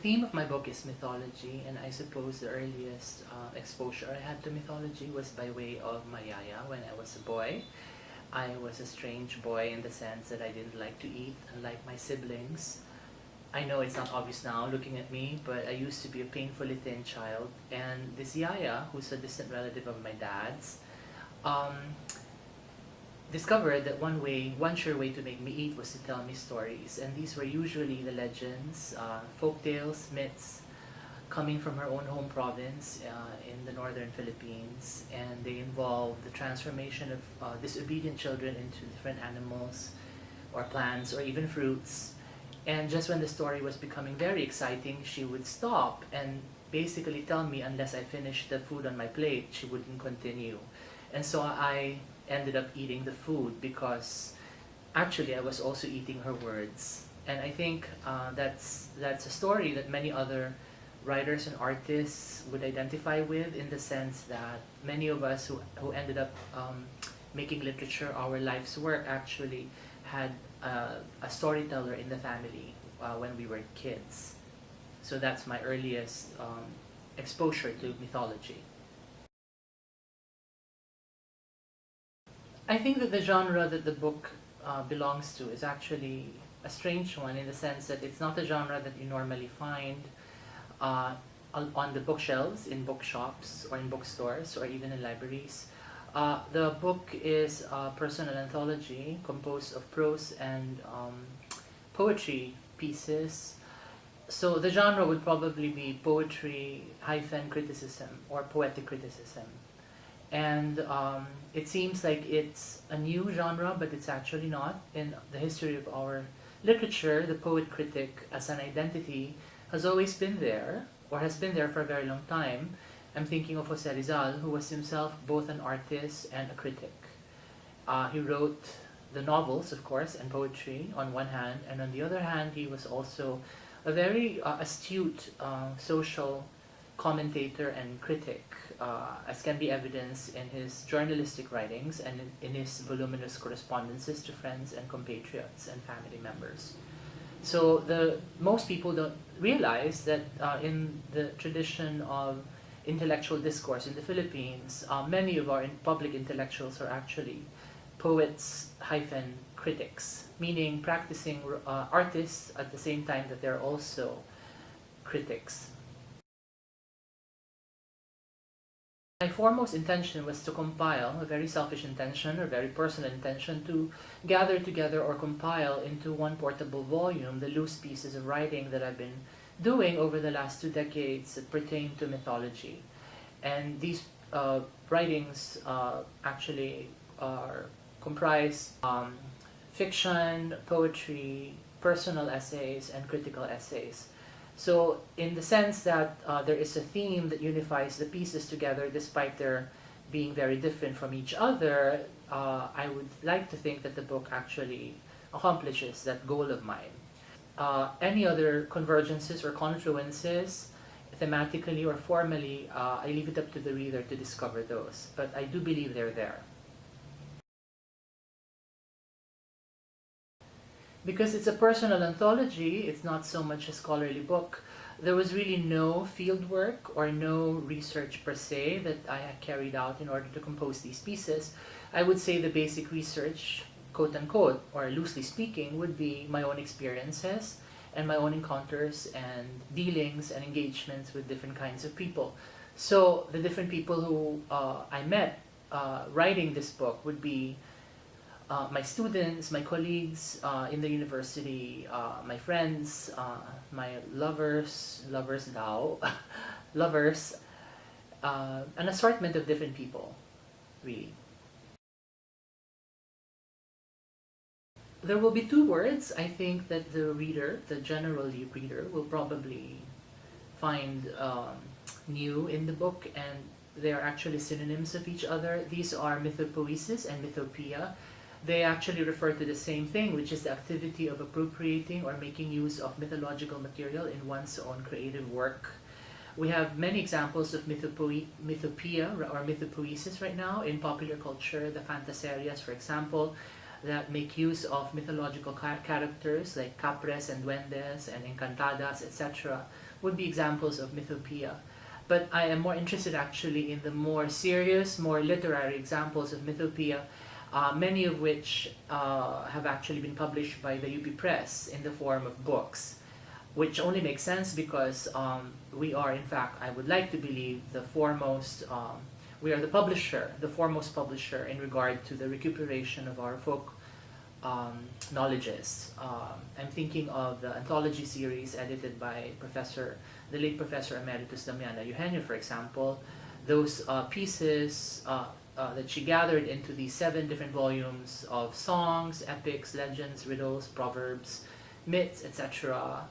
theme of my book is mythology, and I suppose the earliest exposure I had to mythology was by way of my yaya when I was a boy. I was a strange boy in the sense that I didn't like to eat, unlike my siblings. I know it's not obvious now looking at me, but I used to be a painfully thin child, and this yaya, who's a distant relative of my dad's, um, discovered that one sure way to make me eat was to tell me stories, and these were usually the legends, folk tales, myths, coming from her own home province in the northern Philippines, and they involve the transformation of disobedient children into different animals, or plants, or even fruits. And just when the story was becoming very exciting, she would stop and basically tell me unless I finished the food on my plate, she wouldn't continue. And so I ended up eating the food because actually I was also eating her words. And I think that's a story that many other writers and artists would identify with, in the sense that many of us who ended up making literature our life's work actually had a storyteller in the family when we were kids. So that's my earliest exposure to mythology. I think that the genre that the book belongs to is actually a strange one, in the sense that it's not a genre that you normally find uh, on the bookshelves, in bookshops, or in bookstores, or even in libraries. The book is a personal anthology composed of prose and poetry pieces. So the genre would probably be poetry hyphen criticism, or poetic criticism. And it seems like it's a new genre, but it's actually not. In the history of our literature, the poet critic as an identity has always been there, or has been there for a very long time. I'm thinking of Jose Rizal, who was himself both an artist and a critic. He wrote the novels, of course, and poetry on one hand, and on the other hand, he was also a very astute social commentator and critic, as can be evidenced in his journalistic writings and in his voluminous correspondences to friends and compatriots and family members. So most people don't realize that in the tradition of intellectual discourse in the Philippines, many of our public intellectuals are actually poets hyphen critics, meaning practicing artists at the same time that they're also critics. My foremost intention was to compile, a very selfish intention, or very personal intention, to gather together or compile into one portable volume the loose pieces of writing that I've been doing over the last 2 decades that pertain to mythology. And these writings actually comprise fiction, poetry, personal essays, and critical essays. So in the sense that there is a theme that unifies the pieces together despite their being very different from each other, I would like to think that the book actually accomplishes that goal of mine. Any other convergences or confluences, thematically or formally, I leave it up to the reader to discover those, but I do believe they're there. Because it's a personal anthology, it's not so much a scholarly book, there was really no field work or no research per se that I had carried out in order to compose these pieces. I would say the basic research, quote unquote, or loosely speaking, would be my own experiences and my own encounters and dealings and engagements with different kinds of people. So the different people who I met writing this book would be my students, my colleagues in the university, my friends, my lovers now, lovers, an assortment of different people, really. There will be 2 words I think that the reader, the general reader, will probably find new in the book, and they are actually synonyms of each other. These are mythopoesis and mythopoeia. They actually refer to the same thing, which is the activity of appropriating or making use of mythological material in one's own creative work. We have many examples of mythopoeia or mythopoesis right now in popular culture, the fantaserias, for example, that make use of mythological characters like capres and duendes and encantadas, etc., would be examples of mythopoeia. But I am more interested actually in the more serious, more literary examples of mythopoeia, many of which have actually been published by the UP Press in the form of books, which only makes sense because we are, in fact, I would like to believe, the foremost, we are the foremost publisher in regard to the recuperation of our folk knowledges. I'm thinking of the anthology series edited by the late Professor Emeritus Damiana Eugenio, for example. Those pieces that she gathered into these 7 different volumes of songs, epics, legends, riddles, proverbs, myths, etc.,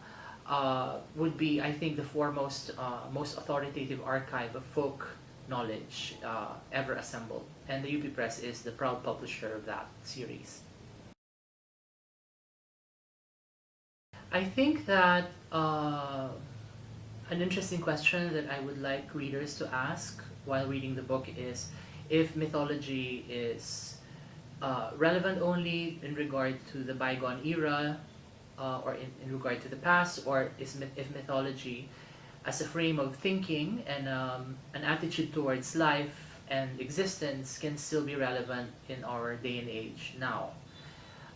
would be, I think, the foremost, most authoritative archive of folk knowledge ever assembled. And the UP Press is the proud publisher of that series. I think that an interesting question that I would like readers to ask while reading the book is if mythology is relevant only in regard to the bygone era or in regard to the past, or if mythology as a frame of thinking and an attitude towards life and existence can still be relevant in our day and age now.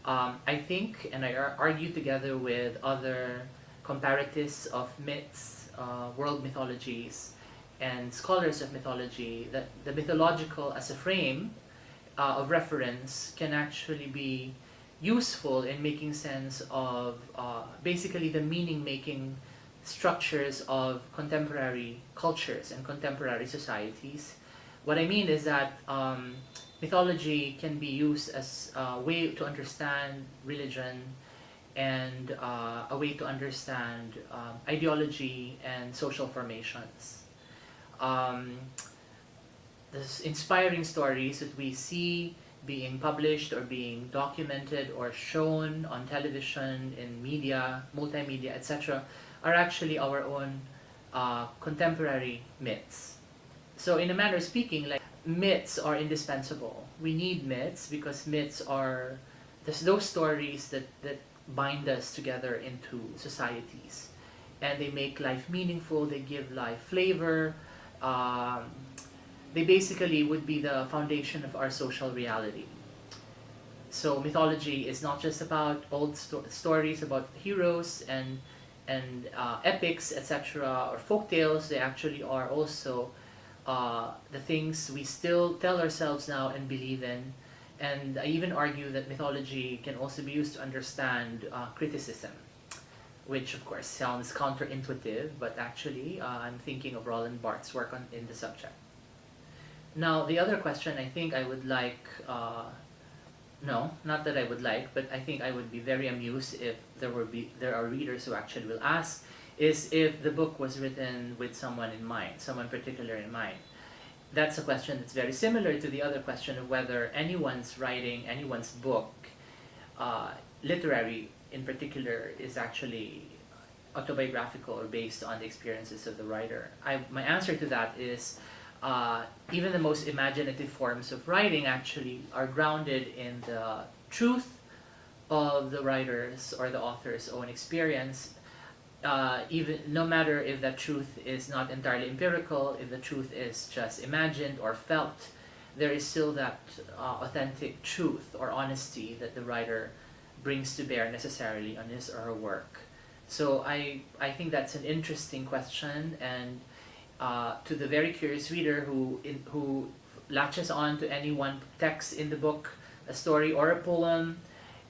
I think, and I argue together with other comparatists of myths, world mythologies, and scholars of mythology, that the mythological as a frame of reference can actually be useful in making sense of basically the meaning-making structures of contemporary cultures and contemporary societies. What I mean is that mythology can be used as a way to understand religion and a way to understand ideology and social formations. The inspiring stories that we see being published or being documented or shown on television, in media, multimedia, etc., are actually our own contemporary myths. So in a manner of speaking, like, myths are indispensable. We need myths because myths are those stories that bind us together into societies. And they make life meaningful, they give life flavor. They basically would be the foundation of our social reality. So mythology is not just about old stories about heroes and epics, etc., or folk tales. They actually are also the things we still tell ourselves now and believe in. And I even argue that mythology can also be used to understand criticism, which of course sounds counterintuitive, but actually I'm thinking of Roland Barthes' work in the subject. Now, the other question I think I would like, no, not that I would like, but I think I would be very amused if there are readers who actually will ask, is if the book was written with someone in mind, someone particular in mind. That's a question that's very similar to the other question of whether anyone's writing, anyone's book, literary in particular, is actually autobiographical or based on the experiences of the writer. My answer to that is even the most imaginative forms of writing actually are grounded in the truth of the writer's or the author's own experience, even no matter if that truth is not entirely empirical, if the truth is just imagined or felt, there is still that authentic truth or honesty that the writer brings to bear necessarily on his or her work. So I think that's an interesting question, and to the very curious reader who latches on to any one text in the book, a story or a poem,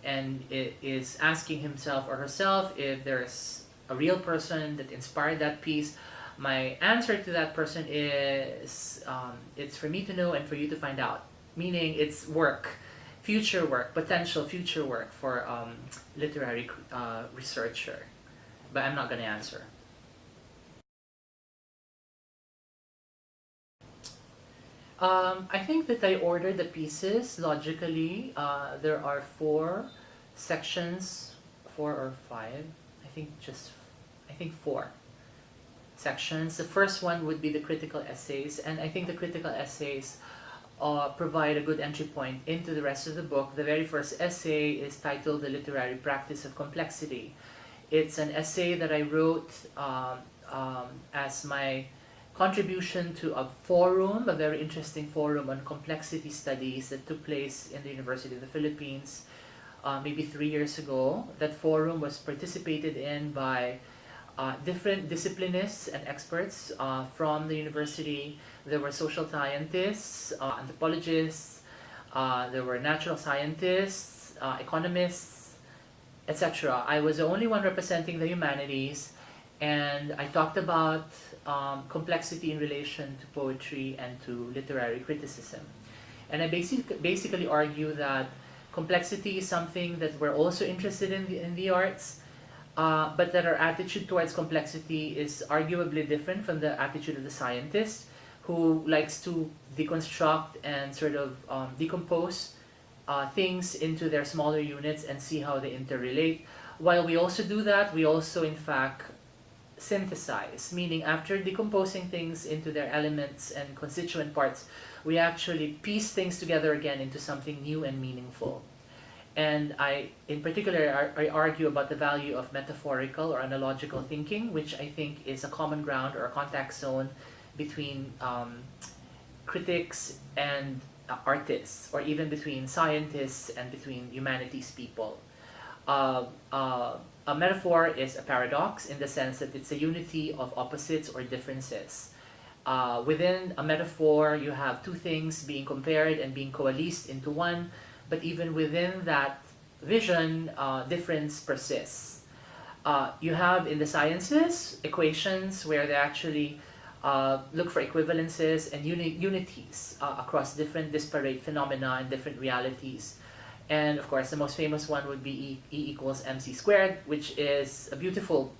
and is asking himself or herself if there's a real person that inspired that piece, my answer to that person is it's for me to know and for you to find out. Meaning it's work, future work, potential future work for literary researcher. But I'm not going to answer. I think that I ordered the pieces logically. There are 4 sections, 4 or 5. I think 4 sections. The first one would be the critical essays, and I think the critical essays provide a good entry point into the rest of the book. The very first essay is titled "The Literary Practice of Complexity." It's an essay that I wrote as my contribution to a forum, a very interesting forum on complexity studies that took place in the University of the Philippines maybe 3 years ago. That forum was participated in by different disciplinists and experts from the university. There were social scientists, anthropologists, there were natural scientists, economists, etc. I was the only one representing the humanities, and I talked about complexity in relation to poetry and to literary criticism. And I basically argue that complexity is something that we're also interested in the arts, but that our attitude towards complexity is arguably different from the attitude of the scientist, who likes to deconstruct and sort of decompose things into their smaller units and see how they interrelate. While we also do that, we also in fact synthesize, meaning after decomposing things into their elements and constituent parts, we actually piece things together again into something new and meaningful. And in particular, I argue about the value of metaphorical or analogical thinking, which I think is a common ground or a contact zone between critics and artists, or even between scientists and between humanities people. A metaphor is a paradox in the sense that it's a unity of opposites or differences. Within a metaphor, you have two things being compared and being coalesced into one, but even within that vision, difference persists. You have in the sciences equations where they actually look for equivalences and unities across different disparate phenomena and different realities. And of course, the most famous one would be E equals mc squared, which is a beautiful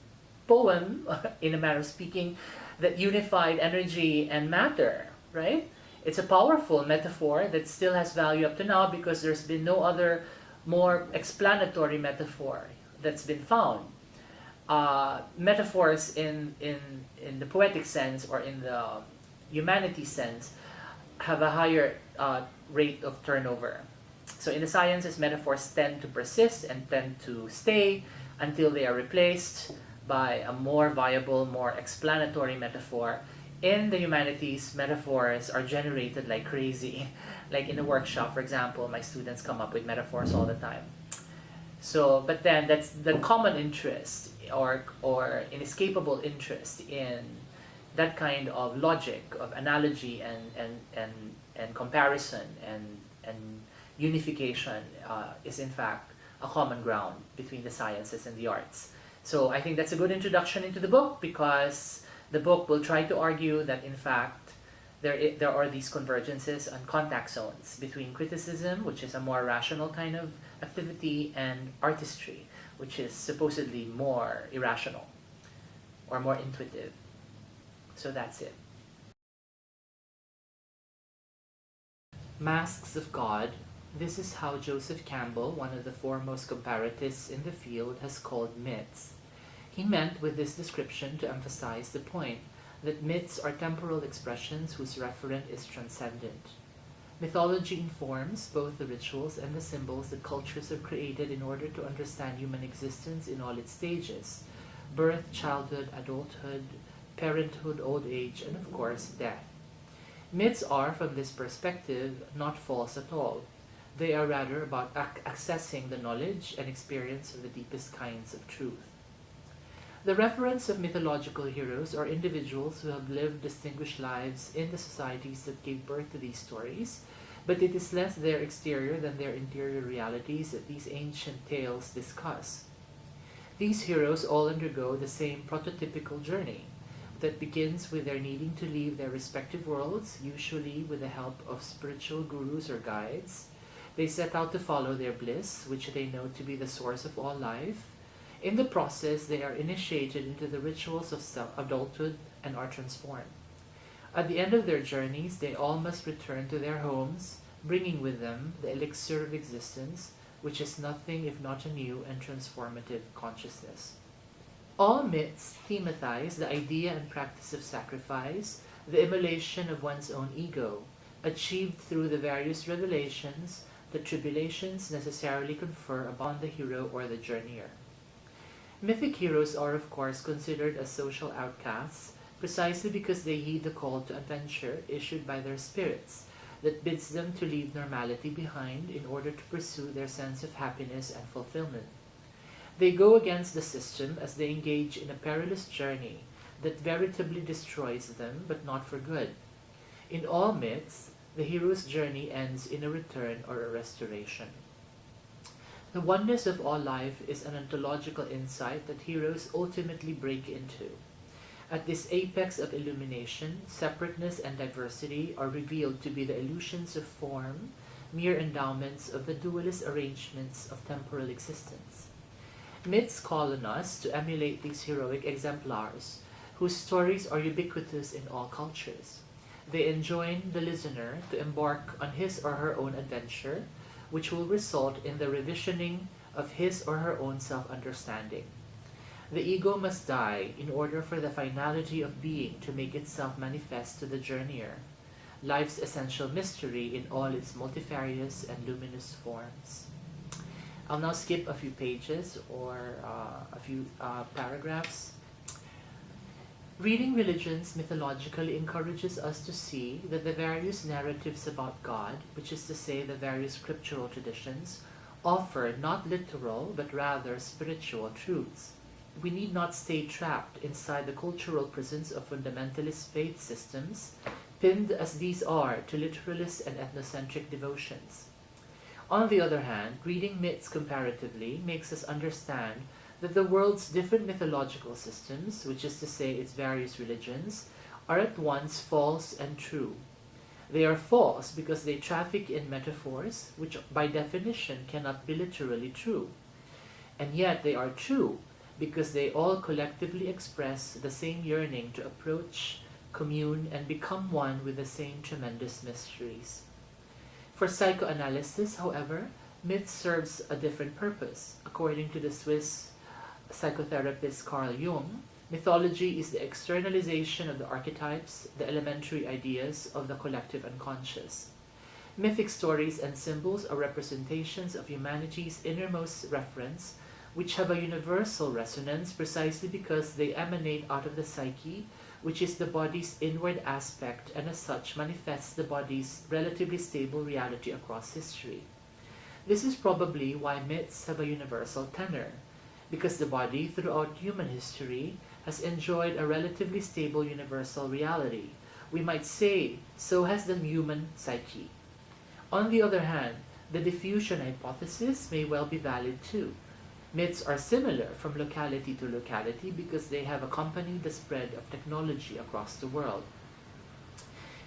poem, in a matter of speaking, that unified energy and matter, right? It's a powerful metaphor that still has value up to now because there's been no other more explanatory metaphor that's been found. Metaphors in the poetic sense or in the humanities sense have a higher rate of turnover. So in the sciences, metaphors tend to persist and tend to stay until they are replaced by a more viable, more explanatory metaphor. In the humanities, metaphors are generated like crazy. Like in a workshop, for example, my students come up with metaphors all the time. So, but then that's the common interest or inescapable interest in that kind of logic, of analogy and comparison and unification is in fact a common ground between the sciences and the arts. So I think that's a good introduction into the book, because the book will try to argue that in fact there are these convergences and contact zones between criticism, which is a more rational kind of activity, and artistry, which is supposedly more irrational or more intuitive. So that's it. Masks of God. This is how Joseph Campbell, one of the foremost comparatists in the field, has called myths. He meant with this description to emphasize the point that myths are temporal expressions whose referent is transcendent. Mythology informs both the rituals and the symbols that cultures have created in order to understand human existence in all its stages: birth, childhood, adulthood, parenthood, old age, and of course, death. Myths are, from this perspective, not false at all. They are rather about accessing the knowledge and experience of the deepest kinds of truth. The reference of mythological heroes are individuals who have lived distinguished lives in the societies that gave birth to these stories, but it is less their exterior than their interior realities that these ancient tales discuss. These heroes all undergo the same prototypical journey that begins with their needing to leave their respective worlds, usually with the help of spiritual gurus or guides. They set out to follow their bliss, which they know to be the source of all life. In the process, they are initiated into the rituals of adulthood and are transformed. At the end of their journeys, they all must return to their homes, bringing with them the elixir of existence, which is nothing if not a new and transformative consciousness. All myths thematize the idea and practice of sacrifice, the immolation of one's own ego, achieved through the various revelations that tribulations necessarily confer upon the hero or the journeyer. Mythic heroes are, of course, considered as social outcasts precisely because they heed the call to adventure issued by their spirits that bids them to leave normality behind in order to pursue their sense of happiness and fulfillment. They go against the system as they engage in a perilous journey that veritably destroys them, but not for good. In all myths, the hero's journey ends in a return or a restoration. The oneness of all life is an ontological insight that heroes ultimately break into. At this apex of illumination, separateness and diversity are revealed to be the illusions of form, mere endowments of the dualist arrangements of temporal existence. Myths call on us to emulate these heroic exemplars, whose stories are ubiquitous in all cultures. They enjoin the listener to embark on his or her own adventure, which will result in the revisioning of his or her own self-understanding. The ego must die in order for the finality of being to make itself manifest to the journeyer, life's essential mystery in all its multifarious and luminous forms. I'll now skip a few pages or a few paragraphs. Reading religions mythologically encourages us to see that the various narratives about God, which is to say the various scriptural traditions, offer not literal but rather spiritual truths. We need not stay trapped inside the cultural prisons of fundamentalist faith systems, pinned as these are to literalist and ethnocentric devotions. On the other hand, reading myths comparatively makes us understand that the world's different mythological systems, which is to say its various religions, are at once false and true. They are false because they traffic in metaphors, which by definition cannot be literally true. And yet they are true because they all collectively express the same yearning to approach, commune, and become one with the same tremendous mysteries. For psychoanalysis, however, myth serves a different purpose. According to the Swiss psychotherapist Carl Jung, mythology is the externalization of the archetypes, the elementary ideas of the collective unconscious. Mythic stories and symbols are representations of humanity's innermost reference, which have a universal resonance precisely because they emanate out of the psyche, which is the body's inward aspect and as such manifests the body's relatively stable reality across history. This is probably why myths have a universal tenor, because the body throughout human history has enjoyed a relatively stable universal reality. We might say, so has the human psyche. On the other hand, the diffusion hypothesis may well be valid too. Myths are similar from locality to locality because they have accompanied the spread of technology across the world.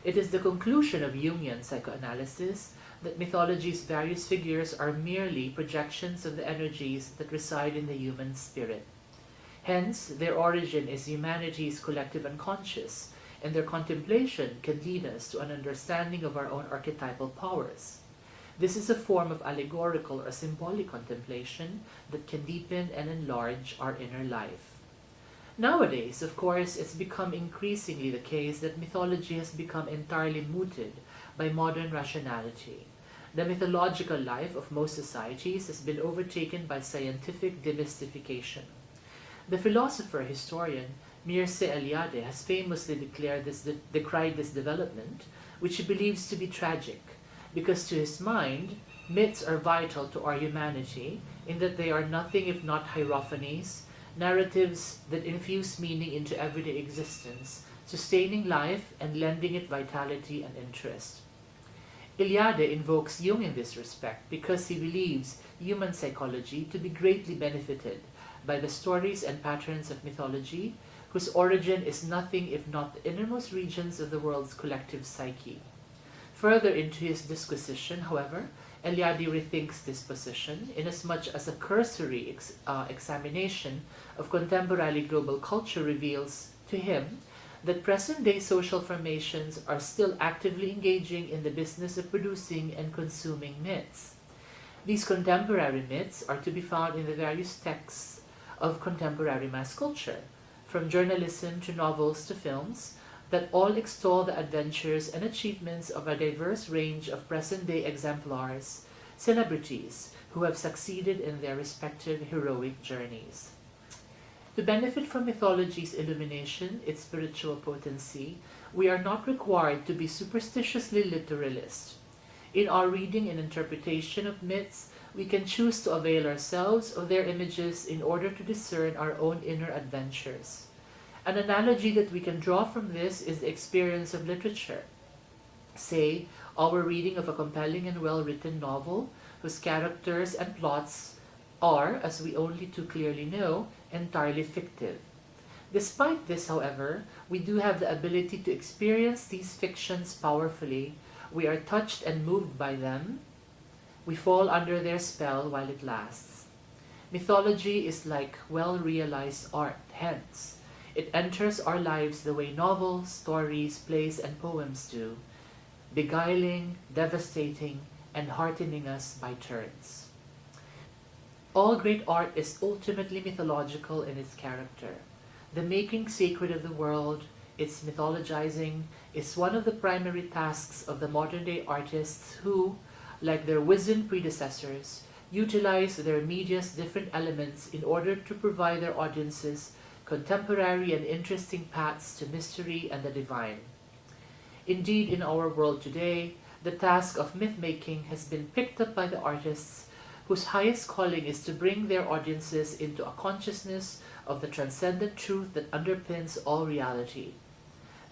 It is the conclusion of Jungian psychoanalysis that mythology's various figures are merely projections of the energies that reside in the human spirit. Hence, their origin is humanity's collective unconscious, and their contemplation can lead us to an understanding of our own archetypal powers. This is a form of allegorical or symbolic contemplation that can deepen and enlarge our inner life. Nowadays, of course, it's become increasingly the case that mythology has become entirely mooted by modern rationality. The mythological life of most societies has been overtaken by scientific demystification. The philosopher-historian Mircea Eliade has famously decried this development, which he believes to be tragic, because to his mind, myths are vital to our humanity in that they are nothing if not hierophanies, narratives that infuse meaning into everyday existence, sustaining life and lending it vitality and interest. Eliade invokes Jung in this respect because he believes human psychology to be greatly benefited by the stories and patterns of mythology, whose origin is nothing if not the innermost regions of the world's collective psyche. Further into his disquisition, however, Eliade rethinks this position inasmuch as a cursory examination of contemporary global culture reveals to him that present-day social formations are still actively engaging in the business of producing and consuming myths. These contemporary myths are to be found in the various texts of contemporary mass culture, from journalism to novels to films, that all extol the adventures and achievements of a diverse range of present-day exemplars, celebrities who have succeeded in their respective heroic journeys. To benefit from mythology's illumination, its spiritual potency, we are not required to be superstitiously literalist. In our reading and interpretation of myths, we can choose to avail ourselves of their images in order to discern our own inner adventures. An analogy that we can draw from this is the experience of literature. Say, our reading of a compelling and well-written novel whose characters and plots are, as we only too clearly know, entirely fictive. Despite this, however, we do have the ability to experience these fictions powerfully. We are touched and moved by them. We fall under their spell while it lasts. Mythology is like well-realized art, hence, it enters our lives the way novels, stories, plays, and poems do, beguiling, devastating, and heartening us by turns. All great art is ultimately mythological in its character. The making sacred of the world, its mythologizing, is one of the primary tasks of the modern-day artists who, like their wizened predecessors, utilize their media's different elements in order to provide their audiences contemporary and interesting paths to mystery and the divine. Indeed, in our world today, the task of myth-making has been picked up by the artists whose highest calling is to bring their audiences into a consciousness of the transcendent truth that underpins all reality.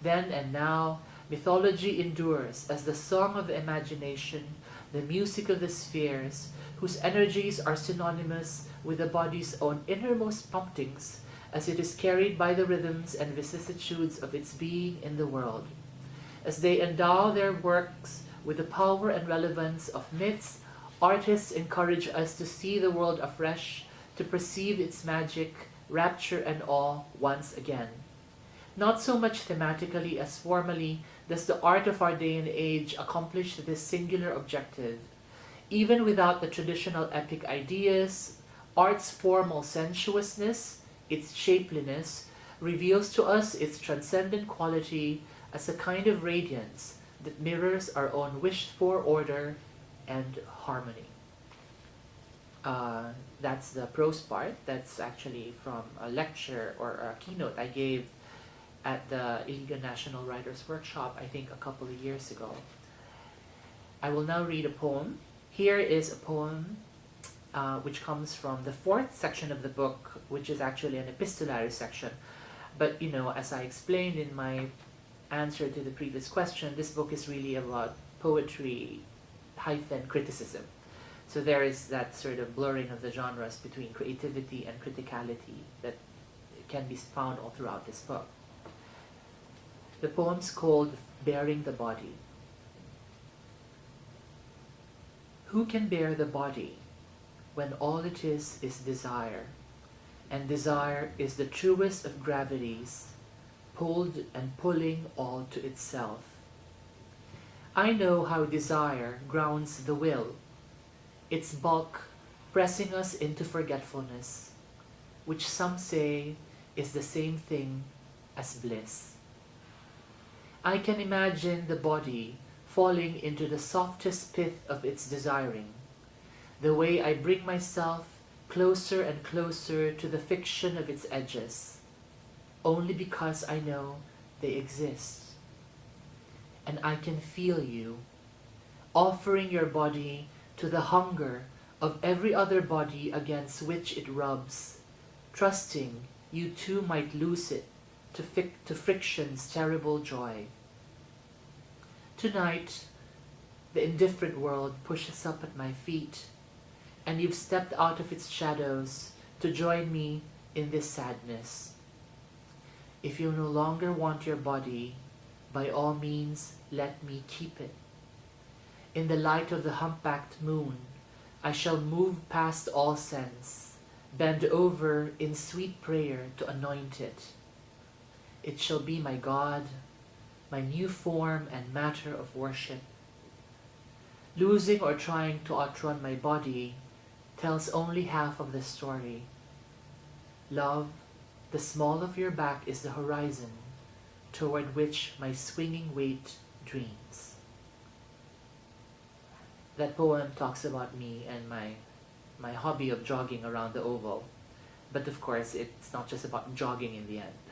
Then and now, mythology endures as the song of the imagination, the music of the spheres, whose energies are synonymous with the body's own innermost promptings as it is carried by the rhythms and vicissitudes of its being in the world. As they endow their works with the power and relevance of myths, artists encourage us to see the world afresh, to perceive its magic, rapture, and awe once again. Not so much thematically as formally does the art of our day and age accomplish this singular objective. Even without the traditional epic ideas, art's formal sensuousness, its shapeliness, reveals to us its transcendent quality as a kind of radiance that mirrors our own wished-for order and harmony. That's the prose part. That's actually from a lecture or a keynote I gave at the Iligan National Writers Workshop, I think a couple of years ago. I will now read a poem. Here is a poem which comes from the fourth section of the book, which is actually an epistolary section. But, you know, as I explained in my answer to the previous question, this book is really about poetry hyphen criticism. So there is that sort of blurring of the genres between creativity and criticality that can be found all throughout this book. The poem's called Bearing the Body. Who can bear the body when all it is desire, and desire is the truest of gravities, pulled and pulling all to itself? I know how desire grounds the will, its bulk pressing us into forgetfulness, which some say is the same thing as bliss. I can imagine the body falling into the softest pith of its desiring, the way I bring myself closer and closer to the fiction of its edges, only because I know they exist. And I can feel you, offering your body to the hunger of every other body against which it rubs, trusting you too might lose it to friction's terrible joy. Tonight, the indifferent world pushes up at my feet, and you've stepped out of its shadows to join me in this sadness. If you no longer want your body, by all means let me keep it. In the light of the humpbacked moon, I shall move past all sense, bend over in sweet prayer to anoint it. It shall be my God, my new form and matter of worship. Losing or trying to outrun my body tells only half of the story. Love, the small of your back is the horizon toward which my swinging weight dreams. That poem talks about me and my hobby of jogging around the oval. But of course, it's not just about jogging in the end.